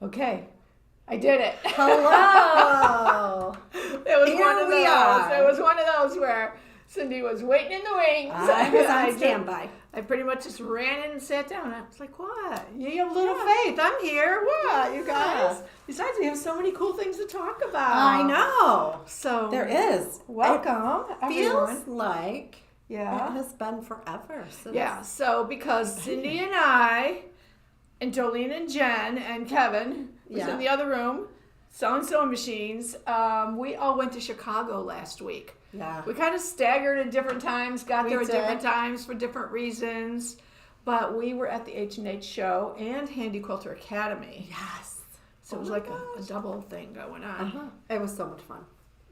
Okay, I did it. Hello. It was Here one of we those. are. It was one of those where Cindy was waiting in the wings. I was on standby. I pretty much just ran in and sat down. I was like, "What? You have little faith. I'm here. What, you guys? Yeah. Besides, we have so many cool things to talk about. I know. So There is. welcome, It feels everyone. like Yeah. it has been forever. Since Yeah. So because Cindy and I, and Jolene and Jen and Kevin was Yeah. in the other room selling sewing machines. We all went to Chicago last week. Yeah. We kind of staggered at different times, got We there at did. different times for different reasons. But we were at the H&H show and Handy Quilter Academy. Yes. So it was Oh my like a gosh. double thing going on. Uh-huh. It was so much fun.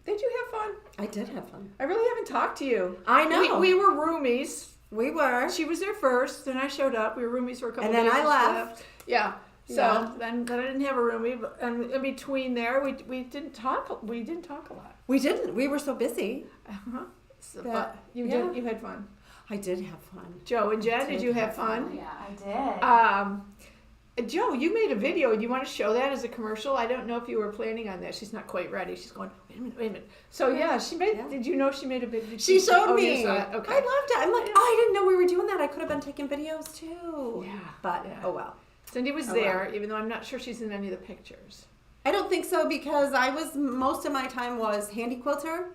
Did you have fun? I did have fun. I really haven't talked to you. I know. We were roomies. We were. She was there first, then I showed up. We were roomies for a couple And then days. I and left. stuff. Yeah. So Yeah. then I didn't have a roomie, and in between there, we didn't talk. We didn't talk a lot. We didn't. We were so busy. Uh-huh. So, That- but you yeah. did. You had fun. I did have fun. Joe and Jen, did did you have have fun? Yeah, I did. Joe, you made a video. Do you want to show that as a commercial? I don't know if you were planning on that. She's not quite ready. She's going, wait a minute. So yeah, she made. Yeah. Did you know she made a video? She showed me. You saw it? Okay. I loved it. I'm like, oh, I didn't know we were doing that. I could have been taking videos too. Yeah. But, Yeah. oh well. Cindy was Oh, there, even though I'm not sure she's in any of the pictures. I don't think so because most of my time was handy quilter,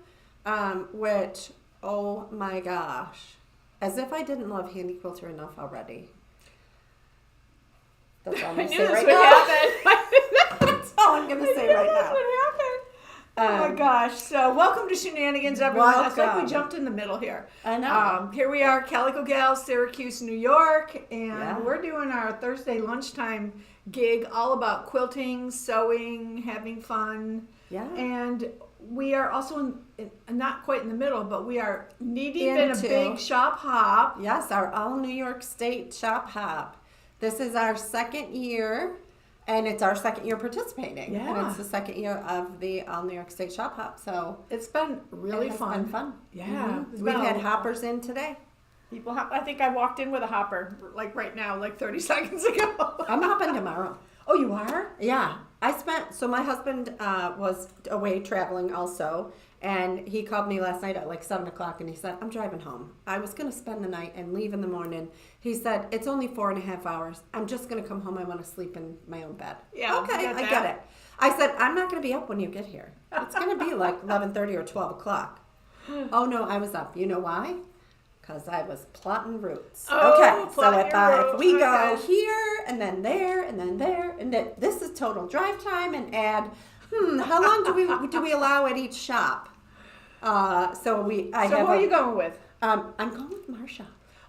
which, oh my gosh. As if I didn't love handy quilter enough already. That's all I'm I going to knew say this right would now. happen. That's all I'm going to say right That's now. what happened. Oh my Um, gosh. So welcome to Shenanigans, everyone. It's like we welcome. jumped in the middle here. I know. Here we are, Calico Gals, Syracuse, New York, and Yeah. we're doing our Thursday lunchtime gig all about quilting, sewing, having fun. Yeah. And we are also not quite in the middle, but we are knee-deep in a Into- big shop hop. Yes, our all New York State shop hop. This is our second year, and it's our second year participating. Yeah. And it's the second year of the all New York State shop hop. So It's been really it has fun. been fun. Yeah. Mhm. It's We've been had a- hoppers in today. People hop. I think I walked in with a hopper, like right now, like 30 seconds ago. I'm hopping tomorrow. Oh, you are? Yeah, so my husband was away traveling also, and he called me last night at like 7 o'clock, and he said, I'm driving home. I was going to spend the night and leave in the morning. He said, it's only 4.5 hours. I'm just going to come home. I want to sleep in my own bed. Yeah, Okay, get I that. get it. I said, I'm not going to be up when you get here. It's going to be like 11:30 or 12 o'clock. Oh, no, I was up. You know why? Because I was plotting routes. Oh, Okay, so plotting your if we route. go Okay. here and then there and then there, and then this is total drive time, and add, how long do we allow at each shop? I So have who are you going with? I'm going with Marsha.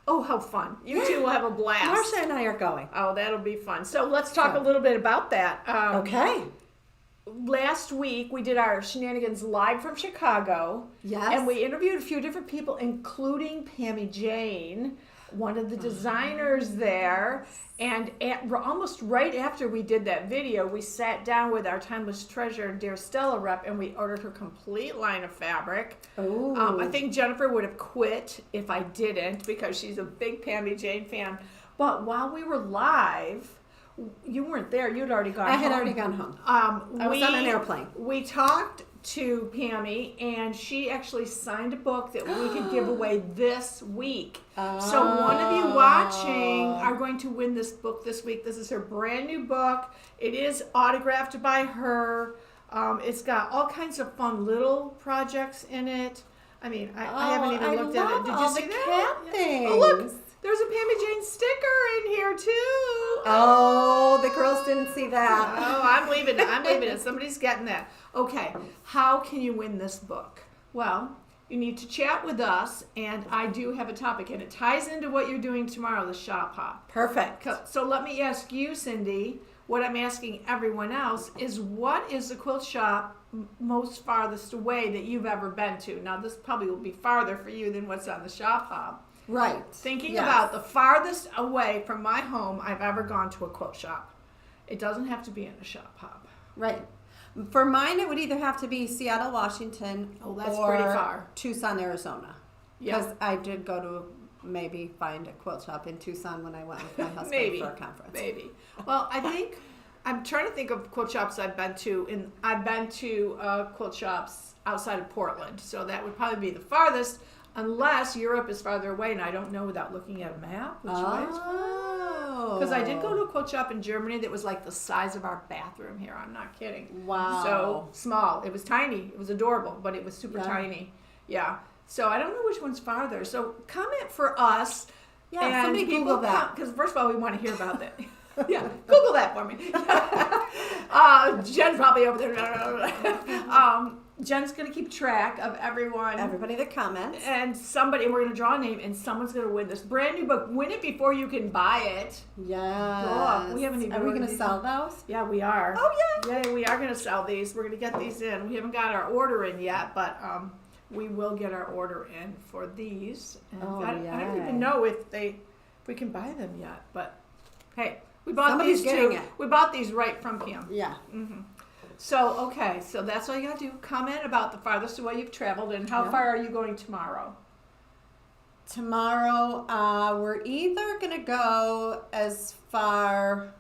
Oh, how fun. You two will have a blast. Marsha and I are going. Oh, that'll be fun. So let's talk So- a little bit about that. Okay. Last week, we did our Shenanigans live from Chicago. Yes. And we interviewed a few different people, including Pammy Jane, one of the designers there. And almost right after we did that video, we sat down with our Timeless Treasure, Dear Stella rep, and we ordered her complete line of fabric. Oh. I think Jennifer would have quit if I didn't because she's a big Pammy Jane fan. But while we were live, you weren't there. You'd already gone I home. had already gone home. I was on an airplane. We talked to Pammy, and she actually signed a book that we could give away this week. So one of you watching are going to win this book this week. This is her brand new book. It is autographed by her. It's got all kinds of fun little projects in it. I mean, I haven't even looked at it. Did you all see the that? cat things. Oh, look. There's a Pammy Jane sticker in here, too. Oh, the girls didn't see that. Oh, I'm leaving it. I'm leaving it. Somebody's getting that. Okay, how can you win this book? Well, you need to chat with us, and I do have a topic, and it ties into what you're doing tomorrow, the shop hop. Perfect. So let me ask you, Cindy, what I'm asking everyone else is, what is the quilt shop most farthest away that you've ever been to? Now, this probably will be farther for you than what's on the shop hop. Right. Thinking Yes. about the farthest away from my home I've ever gone to a quilt shop. It doesn't have to be in a shop hop. Right. For mine, it would either have to be Seattle, Washington, Oh, that's or pretty far. Tucson, Arizona. Yeah. Because I did go to maybe find a quilt shop in Tucson when I went with my husband Maybe. for a conference. Maybe. Well, I think I'm trying to think of quilt shops I've been to, and I've been to quilt shops outside of Portland, so that would probably be the farthest, unless Europe is farther away, and I don't know without looking at a map which way it's because I did go to a quilt shop in Germany that was like the size of our bathroom here. I'm not kidding. Wow. So small. It was tiny. It was adorable, but it was super tiny. Yeah. So I don't know which one's farther. So comment for us. Yeah, and somebody Google that. Because first of all, we want to hear about that. Yeah, Google that for me. Jen's probably over there. Jen's going to keep track of Everybody that comments. and we're going to draw a name, and someone's going to win this brand new book. Win it before you can buy it. Yes. We haven't even. Are we going to sell those? Yeah, we are. Oh, yeah. Yeah, we are going to sell these. We're going to get these in. We haven't got our order in yet, but we will get our order in for these. And I don't even know if we can buy them yet, but hey, we bought Somebody's these getting two. it. We bought these right from Pam. Yeah. So, okay, so that's all you got to do. Comment about the farthest away you've traveled and how far are you going tomorrow? Tomorrow, we're either going to go as far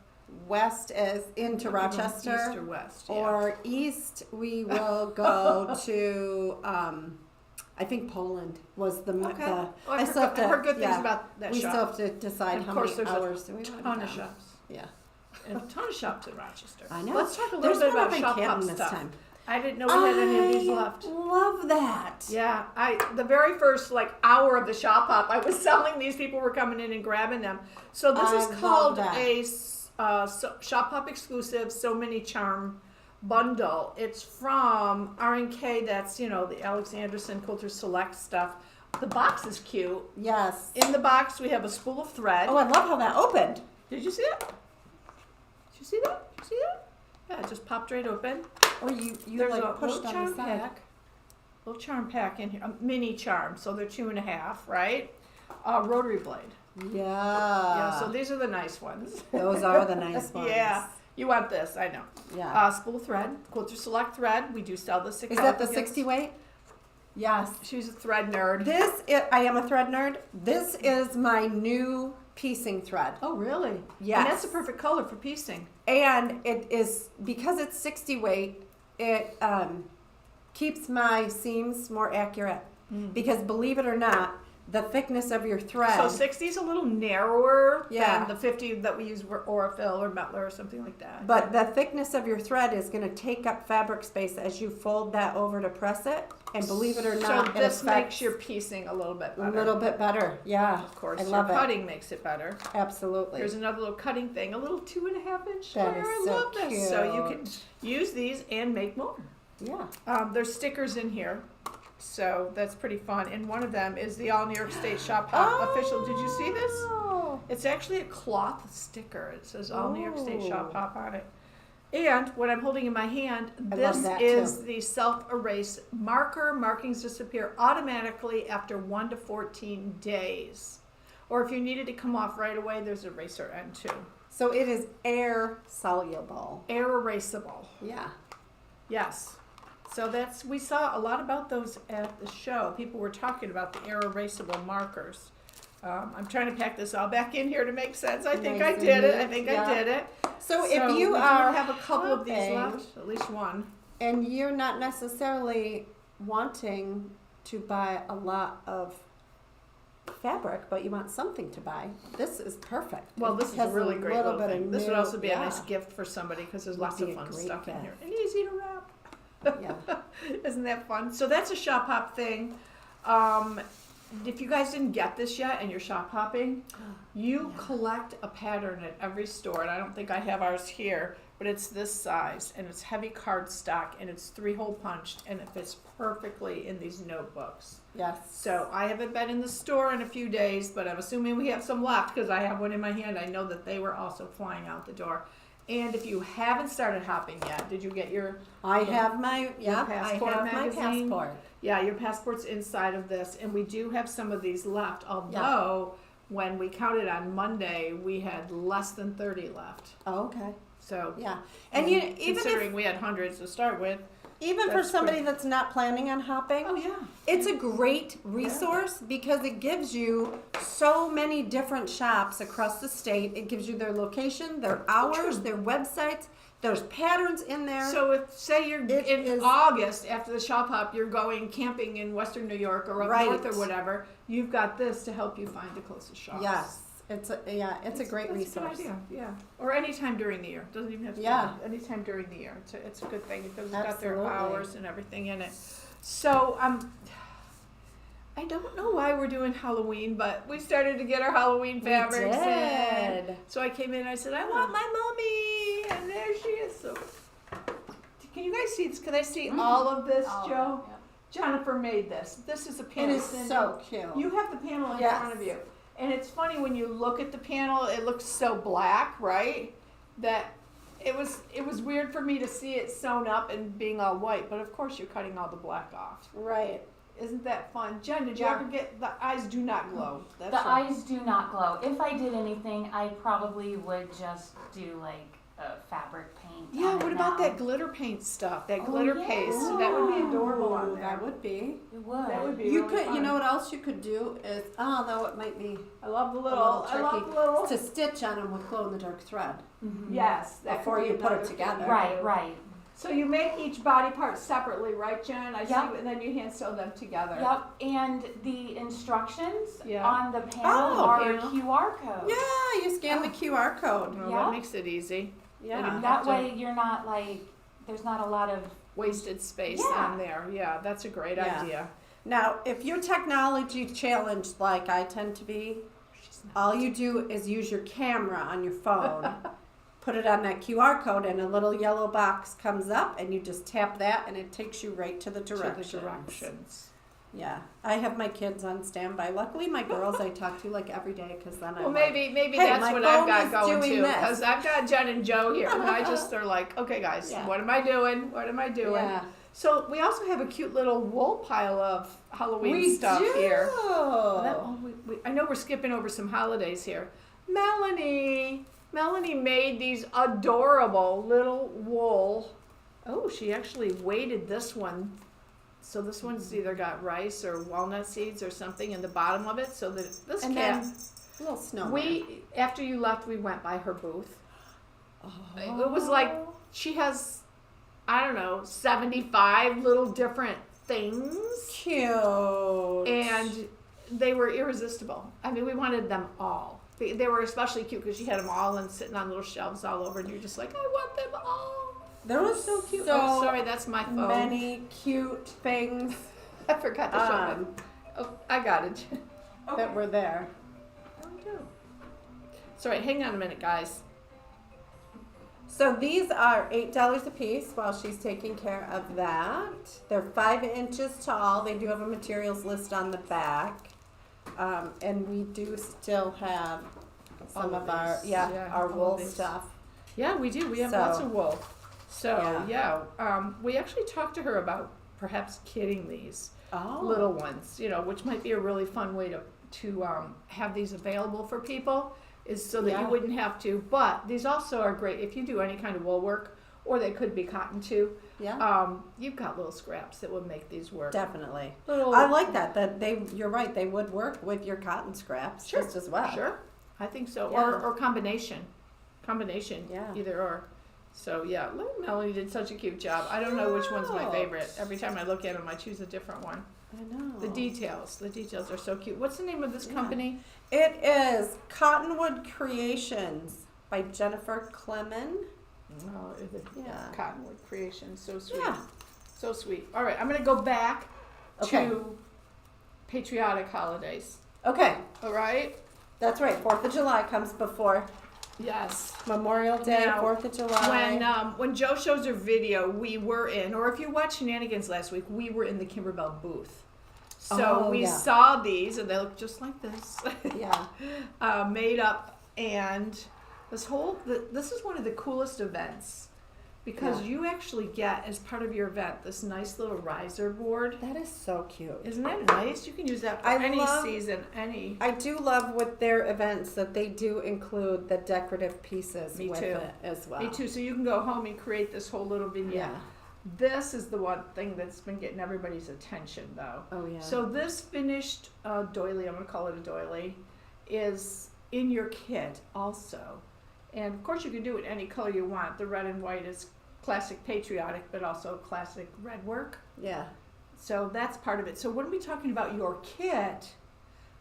west as into Rochester. East or west, yeah. Or east, we will go to, I think Poland was the. Okay. the I've heard good things about that we shop. still have to decide And how of course, many there's hours a we want ton to of come. shops. Yeah. And a ton of shops in Rochester. I know. Let's talk a There's little bit one about up in shop hop Canton this stuff. time. I didn't know we had any of these left. Love that. Yeah, the very first hour of the shop hop, I was selling these. People were coming in and grabbing them. So this I is love called that. a shop hop exclusive So Many Charm bundle. It's from R&K. That's the Alexanderson Quilter Select stuff. The box is cute. Yes. In the box we have a spool of thread. Oh, I love how that opened. Did you see that? Did you see that? Did you see that? Yeah, it just popped right open. Or you There's like a pushed little on charm the side. pack. Little charm pack in here. A mini charm, so they're 2.5, right? Rotary blade. Yeah. Yeah, so these are the nice ones. Those are the nice ones. Yeah. You want this, I know. Yeah. Spool of thread, Quilter Select thread. We do sell the 6 Is that the 60 weight? Yes. She's a thread nerd. I am a thread nerd. This is my new piecing thread. Oh, really? Yes. And that's a perfect color for piecing. And it is, because it's 60 weight, it keeps my seams more accurate. Because believe it or not, the thickness of your thread. So 60 is a little narrower Yeah. than the 50 that we use for Aurifil or Metler or something like that. But the thickness of your thread is going to take up fabric space as you fold that over to press it. And believe it or not, so this makes your piecing a little bit better. a little bit better. Yeah. Of course, I your love it. cutting makes it better. Absolutely. Here's another little cutting thing, a little 2.5-inch That square. is I so love this. So you cute. can use these and make more. Yeah. There's stickers in here, so that's pretty fun. And one of them is the All New York State Shop Hop official. Did you see this? Oh. It's actually a cloth sticker. It says All New York State Shop Oh. Hop on it. And what I'm holding in my hand, I this love that is too. the self-erase marker. Markings disappear automatically after 1 to 14 days. Or if you needed to come off right away, there's an eraser end too. So it is air soluble. Air erasable. Yeah. Yes. So we saw a lot about those at the show. People were talking about the air erasable markers. I'm trying to pack this all back in here to make sense. I think I Nice did and it. I neat. think Yeah. I did it. So if we you do are have a couple of these hopping left, at least one. and you're not necessarily wanting to buy a lot of fabric, but you want something to buy, this is perfect. Well, It this is a has really great little little bit of thing. This would new- also be a yeah. nice gift for somebody because there's Would lots be of a fun great stuff in here gift. and easy to wrap. Yeah. Isn't that fun? So that's a shop hop thing. If you guys didn't get this yet and you're shop hopping, you collect a pattern at every store. And I don't think I have ours here, but it's this size and it's heavy cardstock and it's 3-hole punched and it fits perfectly in these notebooks. Yes. So I haven't been in the store in a few days, but I'm assuming we have some left because I have one in my hand. I know that they were also flying out the door. And if you haven't started hopping yet, did you get your? I have my passport I have my magazine? passport. Yeah, your passport's inside of this, and we do have some of these left. Although when we counted on Monday, we had less than 30 left. Oh, okay. So Yeah, and you even considering we had hundreds to start with, Even for That's somebody great. that's not planning on hopping, Oh yeah. it's a great resource because it gives you so many different shops across the state. It gives you their location, their hours, their websites. There's patterns in there. So if say you're It in is- August after the shop hop, you're going camping in Western New York or up Right. north or whatever, you've got this to help you find the closest shops. Yes, it's a great That's resource. a good idea. Yeah. Or anytime during the year. Doesn't even have to Yeah. be anytime during the year. It's a good thing because it's got their Absolutely. hours and everything in it. So I don't know why we're doing Halloween, but we started to get our Halloween fabrics in. did. So I came in and I said, I want my mummy, and there she is. So can you guys see this? Can I see all of this, Joe? Yeah. Jennifer made this. This is a It panel. is so cute. You have the panel in Yes. front of you. And it's funny when you look at the panel, it looks so black, right? That it was weird for me to see it sewn up and being all white, but of course you're cutting all the black off. Right. Isn't that fun? Jen, did you Yeah. ever get the eyes do not glow? That's The right. eyes do not glow. If I did anything, I probably would just do like a fabric paint. Yeah, on what it about now. that glitter paint stuff? That Oh, glitter yeah. paste. That would be adorable on there. That would be. It would. That would be You really could. fun. You know what else you could do is. Oh no, it might be I love the a little, little I love tricky. the little. To stitch on them with glow in the dark thread. Mhm. Yes. that Before could be you put it another together. thing. Right, right. So you make each body part separately, right, Jen? I Yep. see, and then you hand sew them together. Yep, and the instructions Yeah. on the panel Oh, are panel. QR codes. Yeah, you scan the QR code. Well, Yeah. that makes it easy. Yeah. That way you're not like, there's not a lot of, Wasted space Yeah. on there. Yeah, that's a great Yeah. idea. Now, if you're technology challenged like I tend to be, She's not. all you do is use your camera on your phone, put it on that QR code, and a little yellow box comes up, and you just tap that, and it takes you right to the To the directions. directions. Yeah, I have my kids on standby. Luckily, my girls I talk to like every day because then Well, I'm maybe Hey, that's my what phone I've is got going doing too. this. Because I've got Jen and Joe here, and I just they're like, okay, guys, Yeah. what am I doing? What am I doing? Yeah. So we also have a cute little wool pile of Halloween We stuff do. here. I know we're skipping over some holidays here. Melanie made these adorable little wool. Oh, she actually weighted this one. So this one's either got rice or walnut seeds or something in the bottom of it. So that this And cat, then a little snow. after you left, we went by her booth. Oh. It was like she has, I don't know, 75 little different things. Cute. And they were irresistible. I mean, we wanted them all. They were especially cute because she had them all and sitting on little shelves all over, and you're just like, I want them all. There was so cute. Oh, sorry, that's my phone. Many cute things I forgot to show them. Oh, I got it. that were there. Oh, we do. Sorry, hang on a minute, guys. So these are $8 a piece while she's taking care of that. They're 5 inches tall. They do have a materials list on the back. And we do still have some All of of our, these. yeah, Yeah, our all wool of these. stuff. Yeah, we do. We have So- lots of wool. So, Yeah. we actually talked to her about perhaps kitting these Oh. little ones, which might be a really fun way to have these available for people, is so that you Yeah. wouldn't have to. But these also are great if you do any kind of wool work, or they could be cotton too. Yeah, You've got little scraps that would make these work. definitely. Little, I like that you're right, they would work with your cotton scraps Sure, just as well. Sure, I think so. Yeah. Or combination, Yeah. either or. So yeah, Melanie did such a cute job. I don't know which one's my favorite. Every time I look at them, I choose a different one. I know. The details are so cute. What's the name of this Yeah. company? It is Cottonwood Creations by Jennifer Clemon. Oh, Yeah. Cottonwood Creations. So sweet. Yeah. So sweet. All right, I'm going to go back Okay. to patriotic holidays. Okay, All right? that's right. 4th of July comes before Yes. Memorial Day, Now, 4th of July. When Joe shows her video, we were in, or if you watched Shenanigans last week, we were in the Kimberbell booth. So Oh, we yeah. saw these, and they look just like this, Yeah. made up. And this is one of the coolest events because Yeah. you actually get, as part of your event, this nice little riser board. That is so cute. Isn't that nice? You can use that for I any love- season, any. I do love with their events that they do include the decorative pieces Me with too. it as well. Me too. So you can go home and create this whole little vignette. Yeah. This is the one thing that's been getting everybody's attention, though. Oh yeah. So this finished doily, I'm going to call it a doily, is in your kit also. And of course you can do it any color you want. The red and white is classic patriotic, but also classic red work. yeah. So that's part of it. So when we're talking about your kit,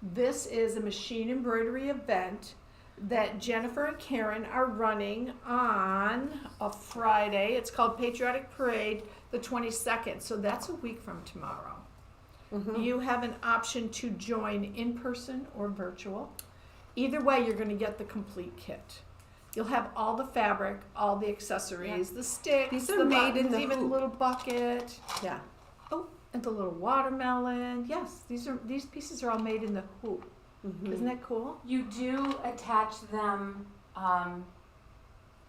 this is a machine embroidery event that Jennifer and Karen are running on a Friday. It's called Patriotic Parade, the 22nd. So that's a week from tomorrow. Mhm. You have an option to join in person or virtual. Either way, you're going to get the complete kit. You'll have all the fabric, all the accessories, the sticks, These are the made in buttons, the even a hoop. little bucket. Yeah. Oh, and the little watermelon. Yes, these pieces are all made in the hoop. Mhm. Isn't that cool? You do attach them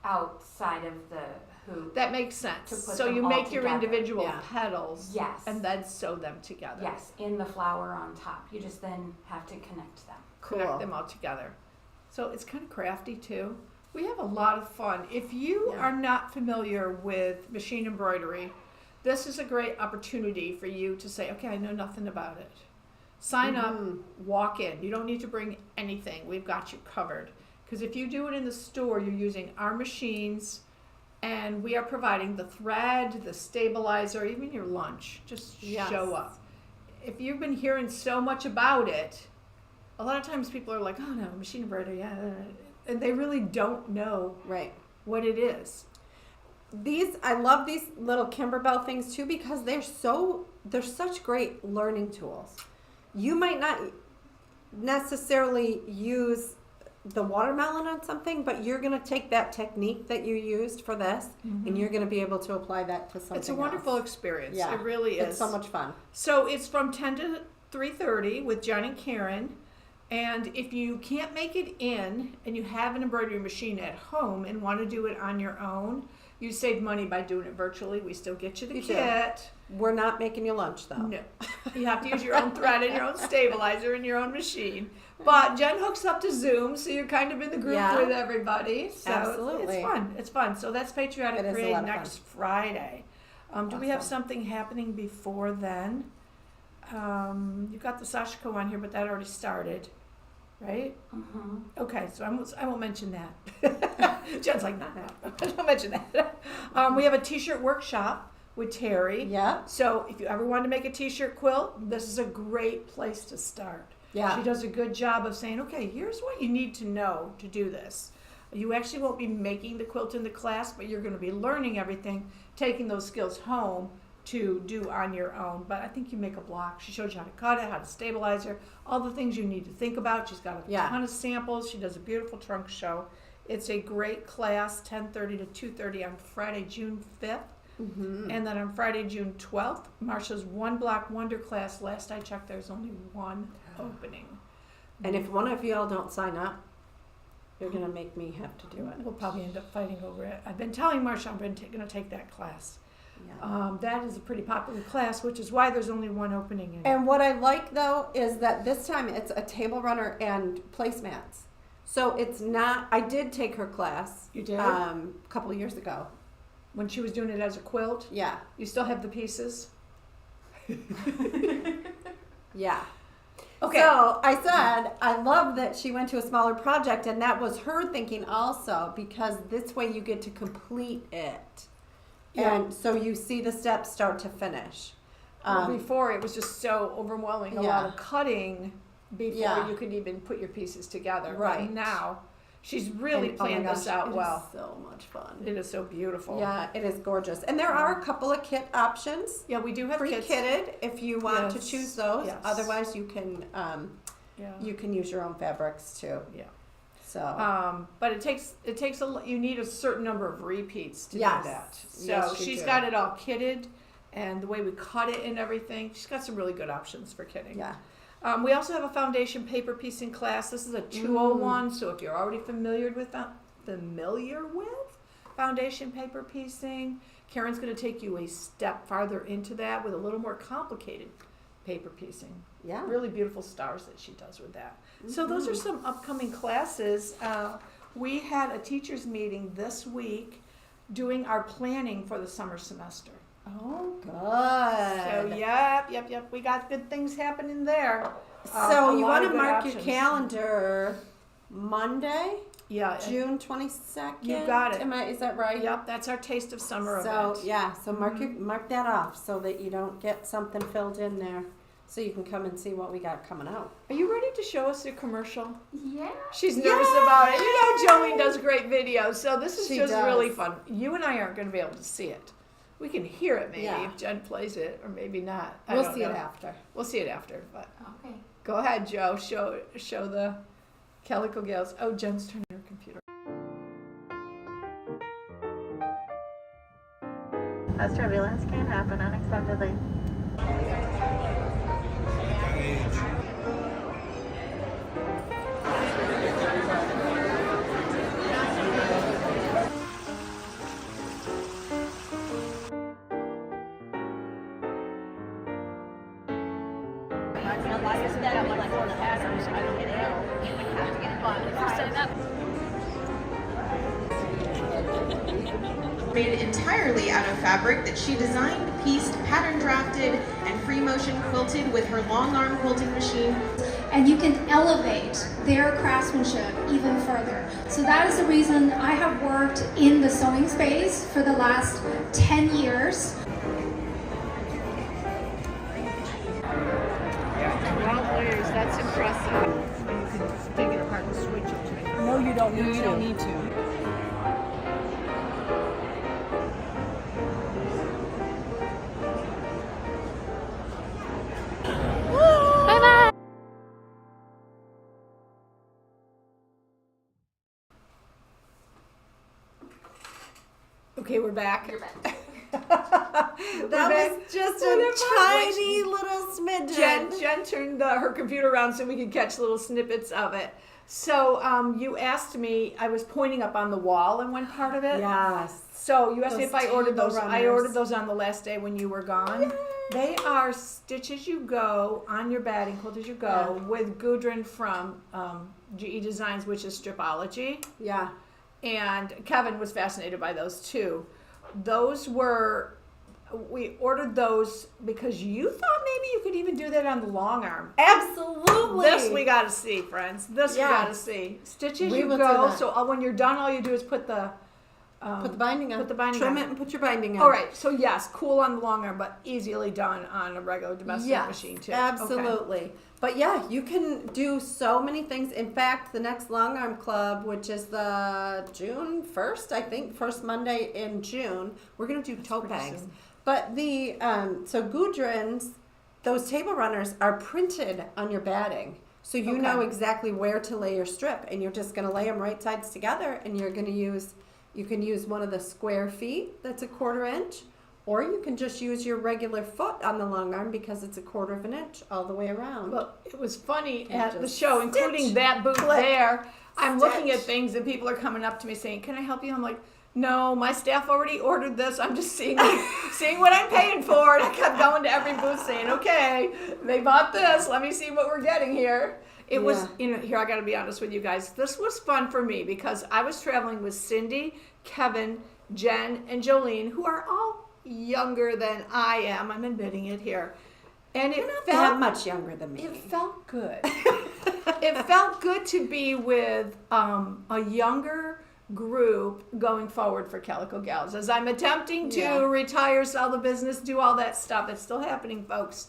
outside of the hoop. That makes sense. To put So them you all make your together. individual Yeah. petals Yes. and then sew them together. Yes, in the flower on top. You just then have to connect them. Connect Cool. them all together. So it's kind of crafty too. We have a lot of fun. If you Yeah. are not familiar with machine embroidery, this is a great opportunity for you to say, okay, I know nothing about it. Sign Mhm. up, walk in. You don't need to bring anything. We've got you covered. Because if you do it in the store, you're using our machines and we are providing the thread, the stabilizer, even your lunch. Just Yes. show up. If you've been hearing so much about it, a lot of times people are like, oh no, machine embroidery, yeah. And they really don't know Right. what it is. I love these little Kimberbell things too because they're such great learning tools. You might not necessarily use the watermelon on something, but you're going to take that technique that you used for this and you're going to be able to apply that to something It's a wonderful else. experience. Yeah. It really is. It's so much fun. So it's from 10 to 3:30 with Jen and Karen. And if you can't make it in and you have an embroidery machine at home and want to do it on your own, you save money by doing it virtually. We still get you the You do. kit. We're not making you lunch though. No. You have to use your own thread and your own stabilizer and your own machine. But Jen hooks up to Zoom, so you're kind of in the group Yeah. with everybody. So Absolutely. It's fun. It's fun. So that's Patriotic It is a Parade lot of next Friday. Do we have Awesome. something happening before then? You've got the Sashiko on here, but that already started, right? Mm-hmm. Okay, so I won't mention that. Jen's like, no, don't mention that. We have a t-shirt workshop with Terry. Yeah. So if you ever want to make a t-shirt quilt, this is a great place to start. Yeah. She does a good job of saying, okay, here's what you need to know to do this. You actually won't be making the quilt in the class, but you're going to be learning everything, taking those skills home to do on your own. But I think you make a block. She shows you how to cut it, how to stabilize her, all the things you need to think about. She's got a Yeah. ton of samples. She does a beautiful trunk show. It's a great class, 10:30 to 2:30 on Friday, June 5th. Mm-hmm. And then on Friday, June 12th, Marsha's One Block Wonder class. Last I checked, there's only one opening. And if one of y'all don't sign up, you're gonna make me have to do it. We'll probably end up fighting over it. I've been telling Marsha I'm going to take that class. Yeah. That is a pretty popular class, which is why there's only one opening in it. And what I like though is that this time it's a table runner and placemats. So it's not. I did take her class. You did? A couple of years ago. When she was doing it as a quilt, Yeah. you still have the pieces? Yeah. Okay. So I said I love that she went to a smaller project, and that was her thinking also because this way you get to complete it, Yeah. and so you see the steps start to finish. Before, it was just so overwhelming. A Yeah. lot of cutting before Yeah. you could even put your pieces together. But Right. now, she's really And, oh my planned gosh, this out it is well. so much fun. It is so beautiful. Yeah, it is gorgeous, and there are a couple of kit options. Yeah, we do have kits. Pre-kitted if you want to Yes, choose those. yes. Otherwise, you can Yeah. use your own fabrics too. Yeah. So But it takes you need a certain number of repeats to Yes. do that. So Yes, you she's do. got it all kitted, and the way we cut it and everything, she's got some really good options for kitting. yeah, We also have a foundation paper piecing class. This is a 201, so if you're already familiar with foundation paper piecing, Karen's going to take you a step farther into that with a little more complicated paper piecing. yeah. Really beautiful stars that she does with that. So those are some upcoming classes. We had a teachers meeting this week doing our planning for the summer semester. Oh, So good. yep. We got good things happening there. So A you lot want of to good mark your options. calendar Monday, Yeah. June 22nd. You got it. Is that right? Yep. That's our Taste of Summer So event. yeah, so mark that off so that you don't get something filled in there, so you can come and see what we got coming out. Are you ready to show us your commercial? Yeah. She's nervous about it. You know, Jolene does great videos, so this is She just does. really fun. You and I aren't going to be able to see it. We can hear it maybe Yeah. if Jen plays it, or maybe not. I We'll don't see know. it after. We'll see it after. But Okay. go ahead, Joe. Show the Calico Gals. Oh, Jen's turning her computer. As turbulence can happen unexpectedly. Made entirely out of fabric that she designed, pieced, pattern drafted, and free motion quilted with her long arm quilting machine. And you can elevate their craftsmanship even further. So that is the reason I have worked in the sewing space for the last 10 years. 12 layers. That's impressive. You can take it apart and switch it. No, you don't need to. You don't need to. Okay, we're back. You're back. That was just a tiny little smidgen. Jen turned her computer around so we could catch little snippets of it. So you asked me, I was pointing up on the wall in one part of it. Yes. So you asked me Those if I ordered table those. I runners. ordered those on the last day when you were gone. Yay. They are stitch as you go on your batting quilt as you go with Gudrun from GE Designs, which is Stripology. Yeah. And Kevin was fascinated by those too. We ordered those because you thought maybe you could even do that on the long arm. Absolutely. This we got to see, friends. This we Yeah. got to see. Stitch as We you will do go. that. So when you're done, all you do is put the binding on. Put the binding Trim on. it and put your binding on. All right. So yes, cool on the long arm, but easily done on a regular domestic Yes, machine too. absolutely. Okay. But yeah, you can do so many things. In fact, the next Long Arm Club, which is the June 1st, I think, first Monday in June, we're going to do tote pretty bags. soon. But so Gudrun's, those table runners are printed on your batting. So you Okay. know exactly where to lay your strip, and you're just going to lay them right sides together, and you can use one of the square feet that's a 1/4 inch, or you can just use your regular foot on the long arm because it's a 1/4 inch all the way around. Well, it was funny And at the just show, stitch, including that booth click, there. I'm looking at stitch. things and people are coming up to me saying, "Can I help you?" I'm like, "No, my staff already ordered this. I'm just seeing what I'm paying for." And I kept going to every booth saying, "Okay, they bought this. Let me see what we're getting here." It was, here I got to be honest with you guys. This was fun for me because I was traveling with Cindy, Kevin, Jen, and Jolene, who are all younger than I am. I'm admitting it here. And it Not felt that much younger than me. it felt good. It felt good to be with a younger group going forward for Calico Gals. As I'm attempting to Yeah. retire, sell the business, do all that stuff. It's still happening, folks.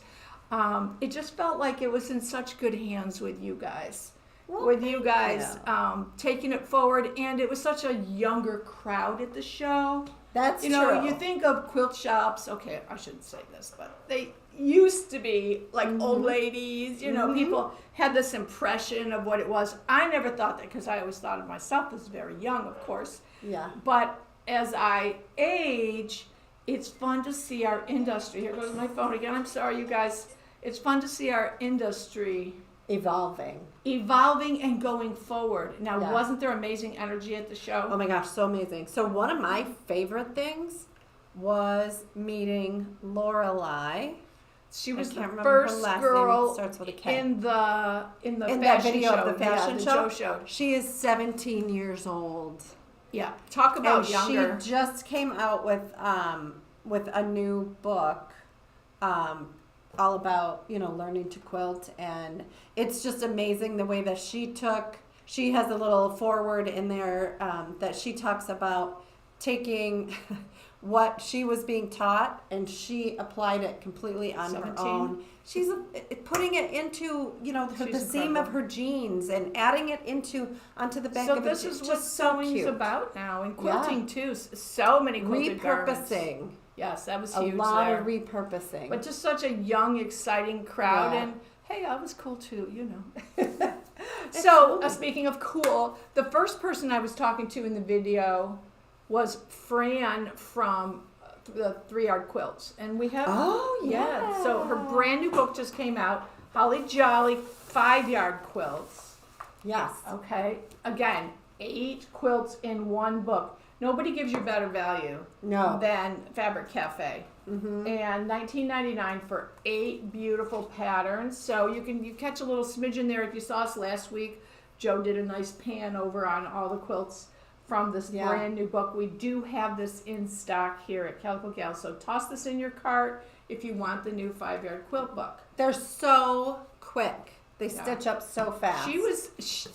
It just felt like it was in such good hands with you guys. Well, With you thank guys you. taking it forward. And it was such a younger crowd at the show. That's You know, true. you think of quilt shops, okay, I shouldn't say this, but they used to be like old ladies, you know, people had this impression of what it was. I never thought that because I always thought of myself as very young, of course. Yeah. But as I age, it's fun to see our industry. Here goes my phone again. I'm sorry, you guys. It's fun to see our industry Evolving. evolving and going forward. Now, Yeah. wasn't there amazing energy at the show? Oh my gosh, so amazing. So one of my favorite things was meeting Lorelei. She was I the can't remember her first last name. girl Starts with a K. in the In fashion that video show. of the fashion yeah, show, Joe showed. she is 17 years old. Yeah, talk about And younger. she just came out with with a new book, all about, you know, learning to quilt, and it's just amazing the way that she has a little foreword in there that she talks about taking what she was being taught and she applied it completely on her 17. own. She's putting it into, you know, the She's seam of incredible. her jeans and adding it onto the back So of this it. is It's what just so sewing is cute. about now, and quilting too. So many quilted garments. Repurposing. Yes, that was A huge lot there. of repurposing. But just such a young, exciting crowd, Yeah. and hey, I was cool too, you know. So, Absolutely. speaking of cool, the first person I was talking to in the video was Fran from the 3-Yard Quilts, and we have Oh, So her brand new book just came out, Holly Jolly 5-Yard Quilts. Yes. Okay, again, 8 quilts in one book. Nobody gives you better value No. than Fabric Cafe. Mm-hmm. And $19.99 for 8 beautiful patterns. So you catch a little smidgen there. If you saw us last week, Joe did a nice pan over on all the quilts from this Yeah. brand new book. We do have this in stock here at Calico Gal. So toss this in your cart if you want the new 5-Yard Quilt book. They're so quick. They Yeah. stitch up so fast.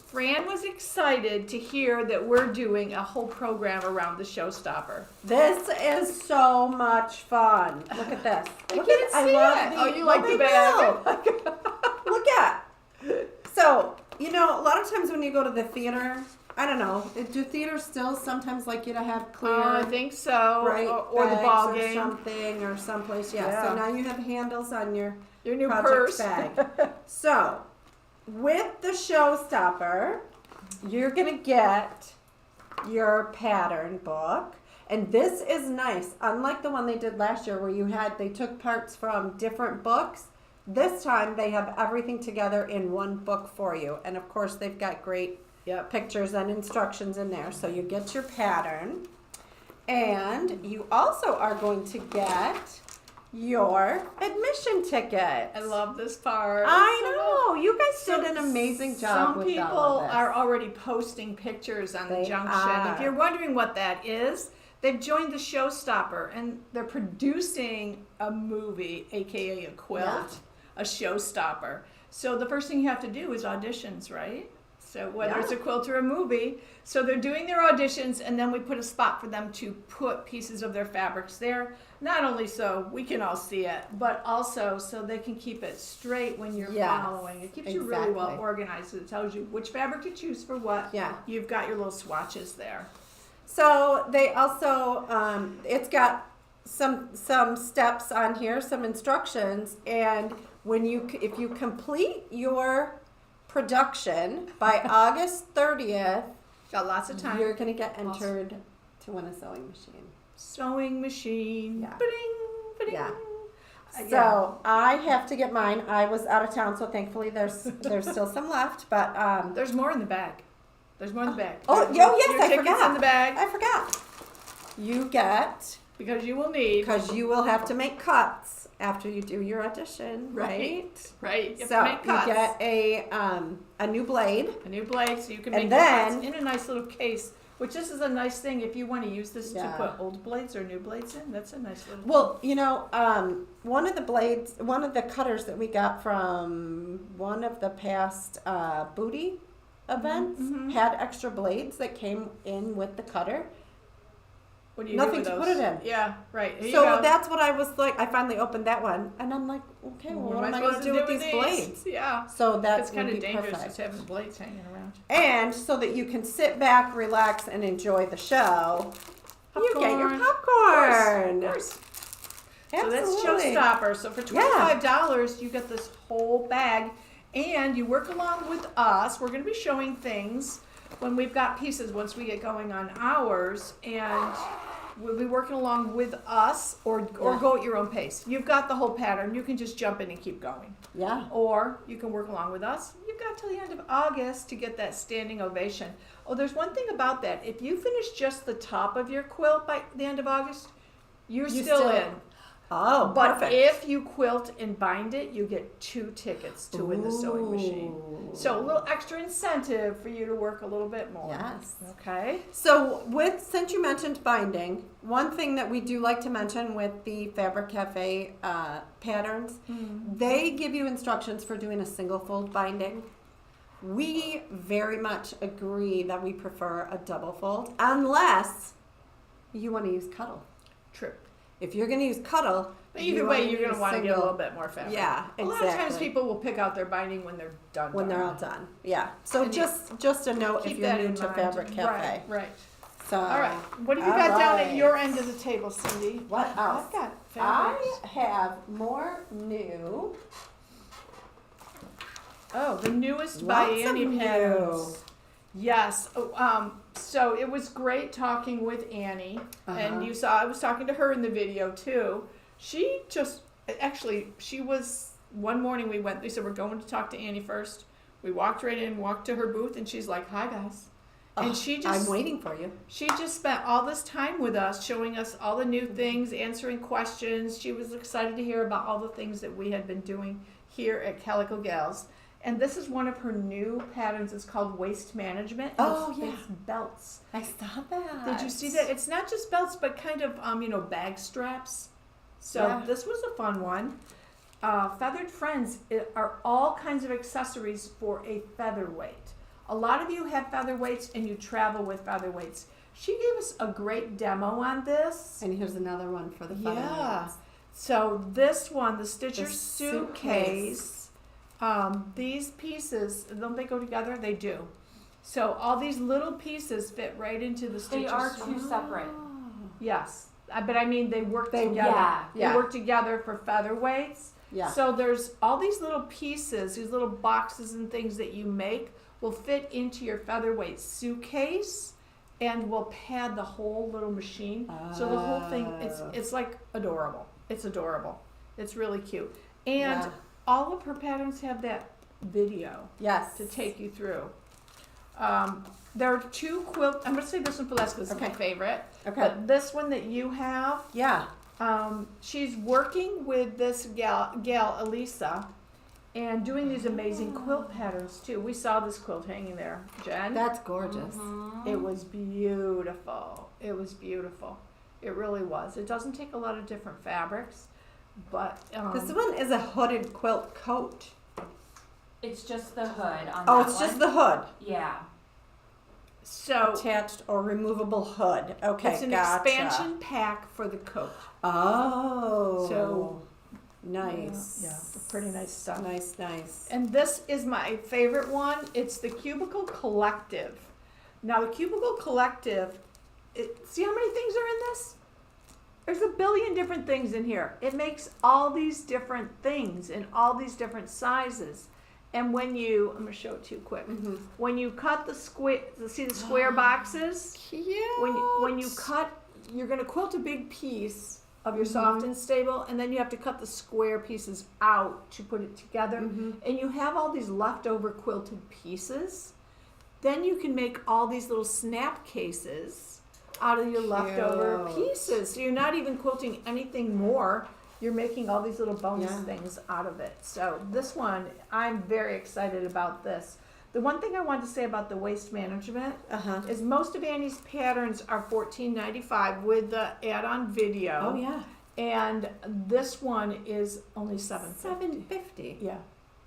Fran was excited to hear that we're doing a whole program around the showstopper. This is so much fun. Look at this. Look can't at see love it. the- Oh, you like the I bag. know. Look at. So, you know, a lot of times when you go to the theater, I don't know, do theaters still sometimes like you to have clear, I think so. right, Or the bags ball or game. something or someplace. Yeah. Yeah. So now you have handles on your Your new project purse. bag. So, with the showstopper, you're gonna get your pattern book, and this is nice. Unlike the one they did last year, where they took parts from different books. This time they have everything together in one book for you, and of course they've got great pictures and instructions in there. So you get your pattern, and you also are going to get your admission ticket. I love this part. I know. You guys did an amazing job Some with people all of this. are already posting pictures on the They junction. are. If you're wondering what that is, they've joined the Showstopper, and they're producing a movie, aka a quilt, a Showstopper. So the first thing you have to do is auditions, right? So whether it's a quilt or a movie. So they're doing their auditions, and then we put a spot for them to put pieces of their fabrics there. Not only so we can all see it, but also so they can keep it straight when you're following. It keeps you really well exactly. organized. It tells you which fabric to choose for what. Yeah. You've got your little swatches there. So they also, it's got some steps on here, some instructions, and if you complete your production by August 30th, Got lots of time. you're gonna get entered to win a sewing machine. Sewing machine. Yeah. Ba-ding, ba-ding. Yeah. Yeah. So I have to get mine. I was out of town, so thankfully there's still some left. But There's more in the bag. There's more in the bag. yes, Your I ticket's forgot. in the bag I forgot. You get, because you will need. because you will have to make cuts after you do your audition, right? Right. You have So to make cuts. you get a new blade. A new blade, so you can And make the cuts then- in a nice little case. Which this is a nice thing if you want to use this Yeah. to put old blades or new blades in. That's a nice little. Well, you know, one of the cutters that we got from one of the past booty events had extra blades that came in with the cutter. What do you nothing do to with put those? it in. Yeah, right. Here you So go. that's what I was like. I finally opened that one, and I'm like, okay, well, what am I going to do with these blades? Yeah. So that's It's kind would of be dangerous perfect. just having blades hanging around. And so that you can sit back, relax, and enjoy the show, you get your popcorn. Of course. So Absolutely. that's Showstopper. So for $25, you get this whole bag, and you work along with us. We're going to be showing things when we've got pieces once we get going on ours, and we'll be working along with us, or go at your own pace. You've got the whole pattern. You can just jump in and keep going. Yeah. Or you can work along with us. You've got till the end of August to get that standing ovation. Oh, there's one thing about that. If you finish just the top of your quilt by the end of August, you're still in. Oh, But perfect. if you quilt and bind it, you get 2 tickets to win the sewing machine. So a little extra incentive for you to work a little bit more. Yes. Okay. So since you mentioned binding, one thing that we do like to mention with the Fabric Cafe patterns, they give you instructions for doing a single fold binding. We very much agree that we prefer a double fold unless you want to use cuddle. True. If you're going to use cuddle, But either you way, wanna you're going use to want to get a single- little bit more fabric. Yeah, A lot of times exactly. people will pick out their binding when they're done. when they're all done. Yeah. So And you just a note Keep if you're that new in to mind. Fabric Cafe. Right. So All right. What have you all got down at right. your end of the table, Cindy? What else? I've got fabrics. I have more new. Oh, the newest by Lots of Annie new. Patterns. Yes. So it was great talking with Annie, and Uh-huh. you saw I was talking to her in the video too. She was one morning we went. They said we're going to talk to Annie first. We walked right in, walked to her booth, and she's like, "Hi guys," and I'm waiting for you. She just spent all this time with us, showing us all the new things, answering questions. She was excited to hear about all the things that we had been doing here at Calico Gals. And this is one of her new patterns. It's called Waist Management. Oh, It's- yeah. It's belts. I saw that. Did you see that? It's not just belts, but kind of, bag straps. So Yeah. this was a fun one. Feathered Friends are all kinds of accessories for a featherweight. A lot of you have featherweights and you travel with featherweights. She gave us a great demo on this. And here's another one for the Yeah. featherweights. So this one, the Stitcher The suitcase, these pieces, don't they go together? They do. So all these little pieces fit right into the Stitcher They are suitcase. two separate. Yes, but I mean they work They- together. yeah. They work together for featherweights. Yeah. So there's all these little pieces, these little boxes and things that you make will fit into your featherweight suitcase, and will pad the whole little machine. So the whole thing, it's like adorable. It's adorable. It's really cute, and Yeah. all of her patterns have that video Yes. to take you through. There are 2 quilt. I'm going to say this one for last because it's my Okay. favorite. Okay. But this one that you have, Yeah. she's working with this gal Elisa, and doing these amazing quilt patterns too. We saw this quilt hanging there, Jen. That's gorgeous. It was beautiful. It was beautiful. It really was. It doesn't take a lot of different fabrics, but This one is a hooded quilt coat. It's just the hood on Oh, that it's one. just the hood. Yeah. so Attached or removable hood. Okay, it's an gotcha. expansion pack for the coat. Oh. So, nice. Yeah, pretty nice stuff. Nice. And this is my favorite one. It's the Cubicle Collective. Now, the Cubicle Collective, see how many things are in this? There's a billion different things in here. It makes all these different things in all these different sizes. And when you, I'm going to show it to you quick. Mm-hmm. When you cut the square, see the square boxes? Cute. When you cut, you're going to quilt a big piece of your soft and stable, and then you have to cut the square pieces out to put it together. And you have all these leftover quilted pieces. Then you can make all these little snap cases out of your leftover Cute. pieces. So you're not even quilting anything more. You're making all these little bonus Yeah. things out of it. So this one, I'm very excited about this. The one thing I wanted to say about the waist management Uh-huh. is most of Annie's patterns are $14.95 with the add-on video. Oh yeah. And this one is only $7.50. $7.50. Yeah.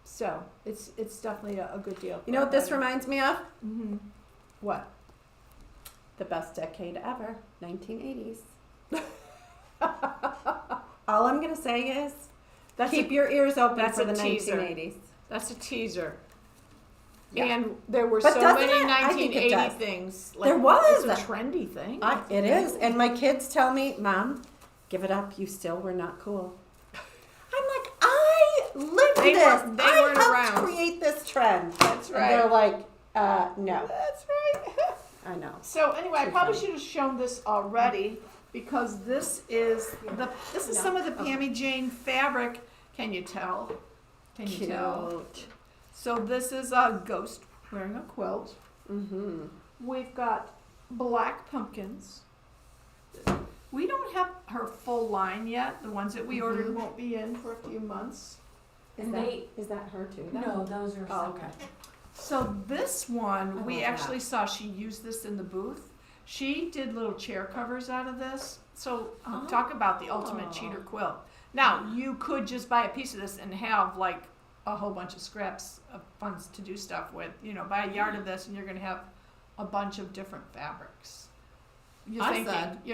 So it's definitely a good deal. You know what this reminds me of? Mm-hmm. What? The best decade ever, 1980s. All I'm gonna say is, keep your ears open that's for a the teaser. 1980s. That's a teaser. Yeah. And there were But so doesn't many it? I think it 1980 does. things. There was. It's a trendy thing. It is, and my kids tell me, "Mom, give it up. You still were not cool." I'm like, I lived They this. weren't- they I weren't helped around. create this trend. That's And they're right. like, no. That's right. I know. So anyway, I Too probably funny. should have shown this already because this is some of the Pammy Jane fabric. Can you tell? Can you tell? Cute. So this is a ghost wearing a quilt. Mm-hmm. We've got black pumpkins. We don't have her full line yet. The ones that we ordered won't be in for a few months. Is that her too? then? No, those are Oh, separate. okay. So this one, I we love actually saw she used this in the booth. She did little chair covers out of this. So talk about the ultimate cheater quilt. Now, you could just buy a piece of this and have like a whole bunch of scraps of funds to do stuff with. You know, buy a yard of this and you're going to have a bunch of different fabrics. You're I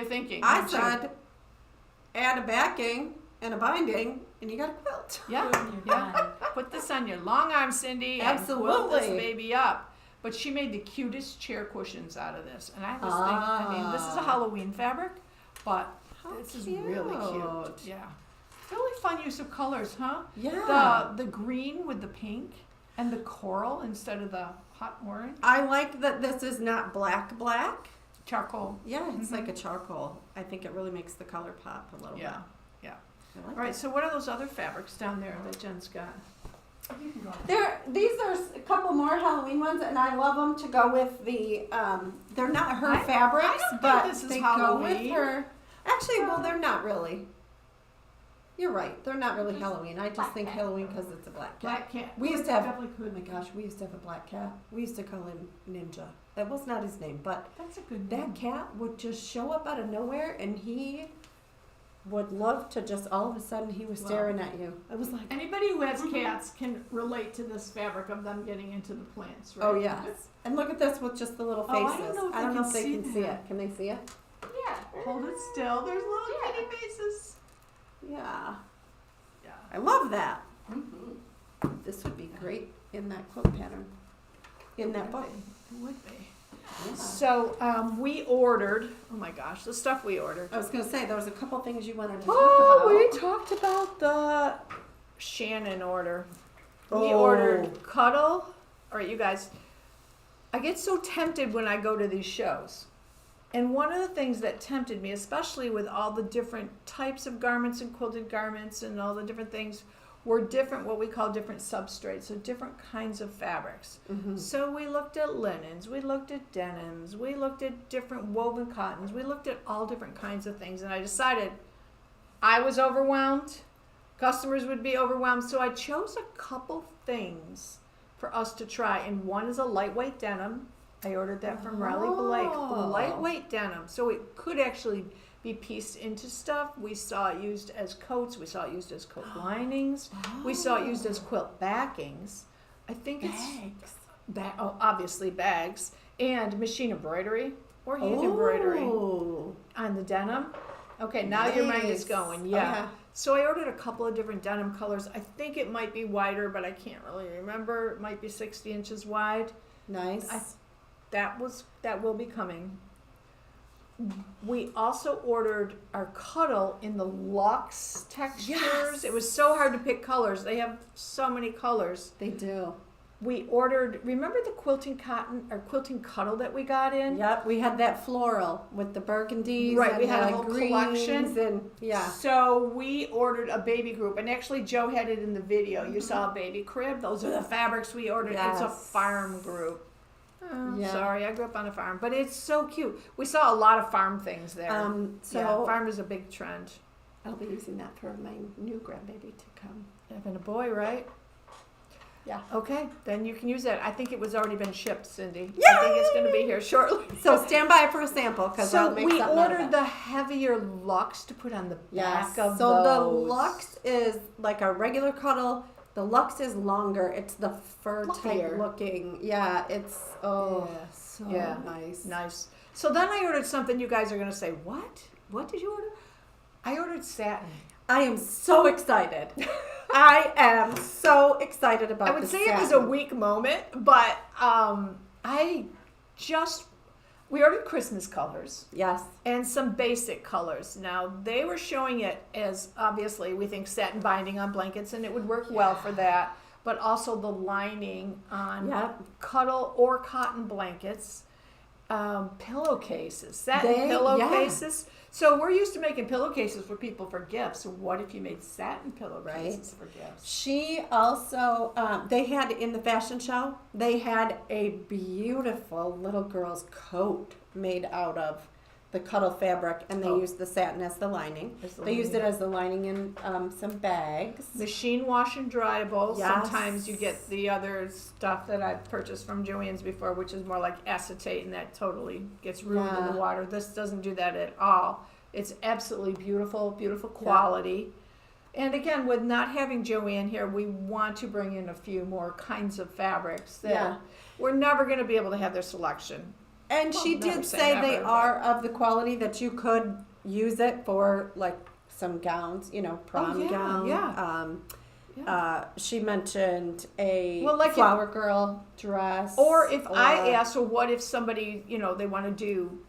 thinking. I aren't you? said, add a backing and a binding, and you got a quilt. Yeah, You're yeah. done. Put this on your long arm, Cindy, and quilt this Absolutely. baby up. But she made the cutest chair cushions out of this. And I just think, I mean, this is a Halloween fabric, but How this is really cute. cute. Yeah. Really fun use of colors, huh? Yeah. The green with the pink and the coral instead of the hot orange. I like that this is not black. Charcoal. Yeah, it's like a charcoal. I think it really makes the color pop a little Yeah. bit. Yeah. I like All right, it. so what are those other fabrics down there that Jen's got? These are a couple more Halloween ones, and I love them to go with the. They're not her fabrics, I don't think but this is they Halloween. go with her. Actually, well, they're not really. You're right. They're not really Halloween. I just think Halloween because it's a black cat. Black cat. We used to have. Definitely Oh could. my gosh, we used to have a black cat. We used to call him Ninja. That was not his name, but That's a good that name. cat would just show up out of nowhere, and he would love to just all of a sudden he was Wow. staring at you. I was like, Anybody who has cats can relate to this fabric of them getting into the plants, right? oh yes. And look at this with just the little Oh, I faces. don't know if I don't they know can if they see can see that. it. Can they see it? Yeah. Hold it still. There's little Yeah. kitty faces. Yeah. Yeah. I love that. Mm-hmm. This would be great in that quilt pattern. In that book. It would be. Yeah. So we ordered. Oh my gosh, the stuff we ordered. I was gonna say there was a couple things you wanted to talk Oh, about. we talked about the Shannon order. We Oh. ordered Cuddle. All right, you guys. I get so tempted when I go to these shows. And one of the things that tempted me, especially with all the different types of garments and quilted garments and all the different things, were different, what we call different substrates, so different kinds of fabrics. Mhm. So we looked at linens, we looked at denims, we looked at different woven cottons, we looked at all different kinds of things, and I decided I was overwhelmed, customers would be overwhelmed, so I chose a couple things for us to try, and one is a lightweight denim. I ordered that from Riley Blake. Oh. Lightweight denim, so it could actually be pieced into stuff. We saw it used as coats. We saw it used as coat linings. We saw it used as quilt backings. I think it's obviously bags and machine embroidery or hand embroidery Oh. on the denim. Okay, now your mind is Nice. going. Oh, Yeah. So I ordered a couple of different denim colors. I think it might be wider, but I can't really remember. It might be 60 inches wide. Nice. That will be coming. We also ordered our Cuddle in the luxe textures. Yes. It was so hard to pick colors. They have so many colors. They do. We ordered, remember the quilting cotton or quilting Cuddle that we got in? Yep, we had that floral with the burgundies. Right, and we had a the whole greens collection. And yeah. So we ordered a baby group, and actually Joe had it in the video. You saw a baby crib. Those are the fabrics we ordered. It's a Yes. farm group. Oh, Yeah. Sorry, I grew up on a farm, but it's so cute. We saw a lot of farm things there. So yeah, farm is a big trend. I'll be using that for my new grandbaby to come. Having a boy, right? Yeah. Okay, then you can use that. I think it was already been shipped, Cindy. I think Yay! it's going to be here shortly. So stand by for a sample because So I'll make we something out of ordered it. the heavier luxe to put on the Yes. back of So those. the luxe is like a regular Cuddle. The luxe is longer. It's the fur Fluffier. type looking. Yeah, it's so Yeah. nice. Nice. So then I ordered something you guys are going to say, what? What did you order? I ordered satin. I am so excited. I am so excited about I would this say it was a satin. weak moment, but we ordered Christmas colors Yes. and some basic colors. Now, they were showing it as, obviously, we think satin binding on blankets, and it would work well for that, but also the lining on Yep. Cuddle or cotton blankets, pillowcases, satin They- pillowcases. So we're used to making pillowcases for people for gifts. What if you made satin pillowcases for gifts? She also, they had in the fashion show, they had a beautiful little girl's coat made out of the Cuddle fabric, and they Oh. used the satin as the lining. As the They used it lining. as the lining in some bags. Machine wash and dryable. Yes. Sometimes you get the other stuff that I've purchased from Joann's before, which is more like acetate, and that totally gets ruined in Yeah. the water. This doesn't do that at all. It's absolutely beautiful, beautiful quality. And again, with not having Joanne here, we want to bring in a few more kinds of fabrics that Yeah. we're never going to be able to have their selection. And Well, she never did say say never, they but- are of the quality that you could use it for like some gowns, prom yeah, gown. yeah. She mentioned a Well, like flower girl dress. Or if I ask, well, what if somebody, they want to do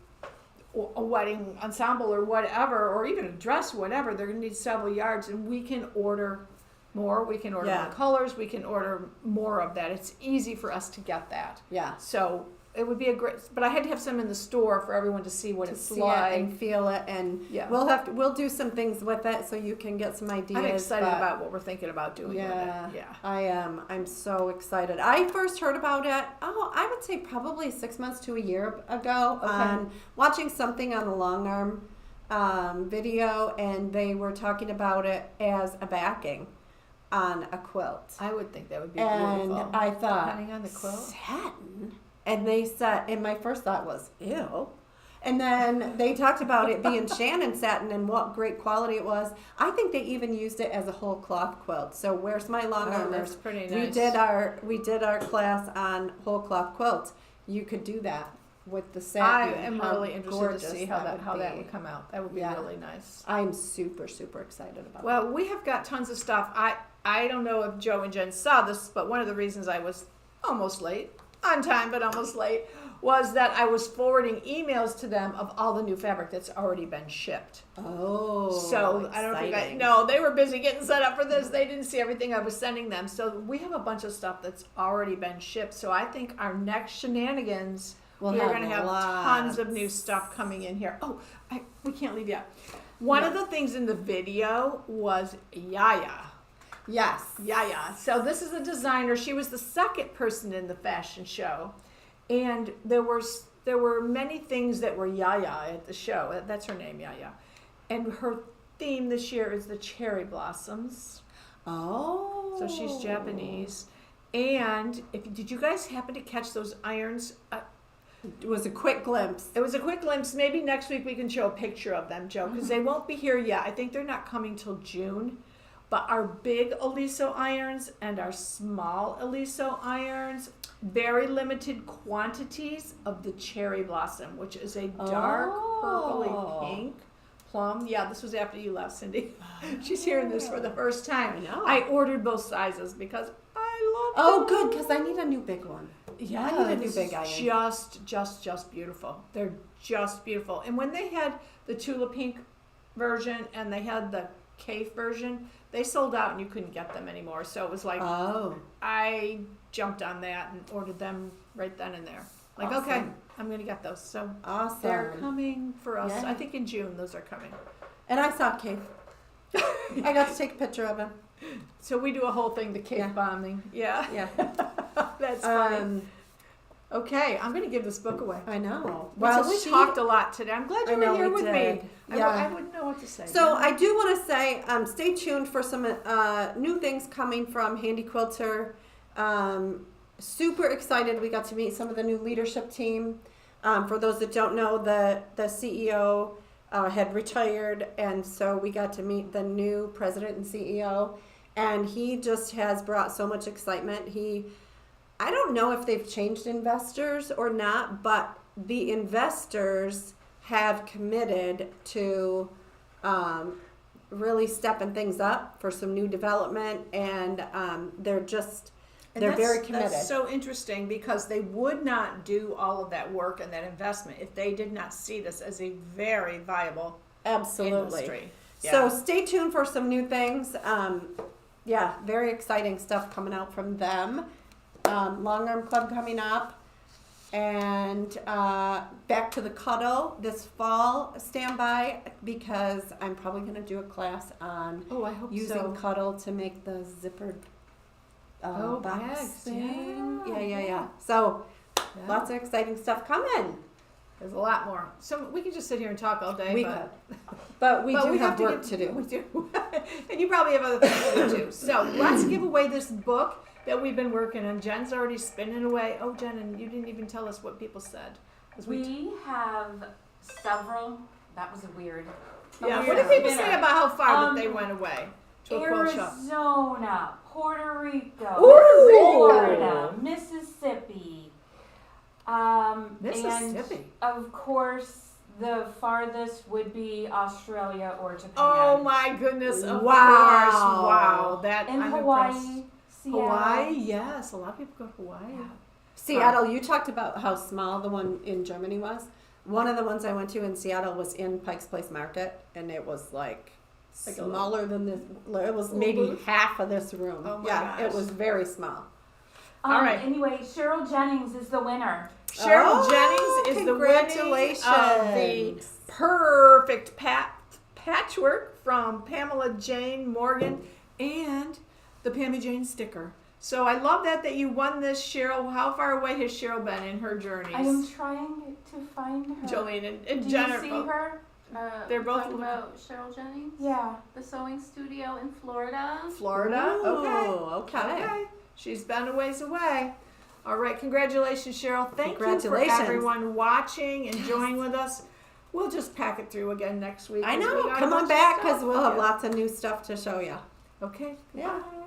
a wedding ensemble or whatever, or even a dress, whatever, they're going to need several yards, and we can order more. We can order Yeah. more colors. We can order more of that. It's easy for us to get that. Yeah. So it would be a great, but I had to have some in the store for everyone to see what To it's see like. it and feel it, and Yeah. we'll do some things with it so you can get some ideas. I'm excited but- about what we're thinking about doing Yeah, with it. Yeah. I am. I'm so excited. I first heard about it, I would say probably 6 months to a year ago, Okay. watching something on the long arm video, and they were talking about it as a backing on a quilt. I would think that would be And beautiful. I thought, Depending on the quilt. satin? And they said, and my first thought was, ew. And then they talked about it being Shannon satin and what great quality it was. I think they even used it as a whole cloth quilt. So where's my long Oh, armers? that's pretty We nice. did our class on whole cloth quilts. You could do that with the I satin. am How really interested to gorgeous see how that be. would come out. That would be Yeah. really nice. I'm super excited about Well, we have got tons of stuff. I don't know if Joe and Jen saw this, but one of the reasons I was almost late, on time but almost late, was that I was forwarding emails to them of all the new fabric that's already been shipped. Oh, So I don't think exciting. no, they were busy getting set up for this. They didn't see everything I was sending them. So we have a bunch of stuff that's already been shipped. So I think our next Shenanigans, We'll we're have going to have lots. tons of new stuff coming in here. Oh, we can't leave yet. One of the things in the video was Yaya. Yes. Yaya. So this is a designer. She was the second person in the fashion show, and there were many things that were Yaya at the show. That's her name, Yaya, and her theme this year is the cherry blossoms. Oh. So she's Japanese. And did you guys happen to catch those irons? It was a quick glimpse. It was a quick glimpse. Maybe next week we can show a picture of them, Joe, because they won't be here yet. I think they're not coming till June. But our big Aliso irons and our small Aliso irons, very limited quantities of the cherry blossom, which is a dark purpley pink plum. Yeah, this was after you left, Cindy. She's hearing this for the first time. I know. I ordered both sizes because I love Oh, them. good, because I need a new big one. Yeah, I need a new this big is iron. just beautiful. They're just beautiful. And when they had the Tula Pink version and they had the Cave version, they sold out and you couldn't get them anymore. So it was like Oh. I jumped on that and ordered them right then and there. Like, Awesome. okay, I'm gonna get those. So Awesome. they're coming for us. Yeah. I think in June those are coming. And I saw Cave. I got to take a picture of him. So we do a whole thing, the cave Yeah. bombing. Yeah, Yeah. that's funny. Okay, I'm gonna give this book away. I know. Well, we talked a lot today. I'm glad I you know were here we with did. me. Yeah. I wouldn't know what to say. So I do want to say, stay tuned for some new things coming from Handy Quilter. Super excited. We got to meet some of the new leadership team. For those that don't know, the CEO had retired, and so we got to meet the new president and CEO. And he just has brought so much excitement. I don't know if they've changed investors or not, but the investors have committed to really stepping things up for some new development, and they're very committed. That's so interesting because they would not do all of that work and that investment if they did not see this as a very viable Absolutely. industry. So stay tuned for some new things. Yeah, very exciting stuff coming out from them. Long Arm Club coming up. And back to the Cuddle this fall. Stand by because I'm probably going to do a class on Oh, I hope using so. Cuddle to make the zippered box bags, thing. yeah. Yeah. So Yeah. lots of exciting stuff coming. There's a lot more. So we can just sit here and talk all day. We but But we do have to work to do. We do. And you probably have other things to do too. So let's give away this book that we've been working on. Jen's already spinning away. Oh, Jen, and you didn't even tell us what people said. 'Cause We have several. That was a weird. yeah, weird what did people spinner. say about how far Um, that they went away to a quilt shop? Arizona, Puerto Rico, Ooh. Florida, Mississippi. Mississippi. And of course, the farthest would be Australia or Japan. Oh my goodness! Of Wow. course, wow! That And I'm Hawaii, impressed. Seattle. Hawaii, yes, a lot of people go to Hawaii. Yeah. Seattle, you talked about how small the one in Germany was. One of the ones I went to in Seattle was in Pike's Place Market, and it was like Like a smaller than this. It was maybe booth? half of this room. Oh my yeah, it gosh. was very small. All right. Anyway, Cheryl Jennings is the winner. Cheryl Oh, Jennings is the winning of the congratulations. perfect patchwork from Pamela Jane Morgan and the Pammy Jane sticker. So I love that you won this, Cheryl. How far away has Cheryl been in her journeys? I am trying to find her. Jolene and Do Jennifer. you see her? They're both talking looking- about Cheryl Jennings, Yeah. the sewing studio in Florida. Florida. Ooh, Okay. okay. She's been a ways away. All right. Congratulations, Cheryl. Thank you Congratulations. for everyone watching and joining with us. We'll just pack it through again next week. I 'cause we know. got a Come on bunch of back stuff. because we'll have Okay. lots of new stuff to show you. Okay. Yeah. Bye.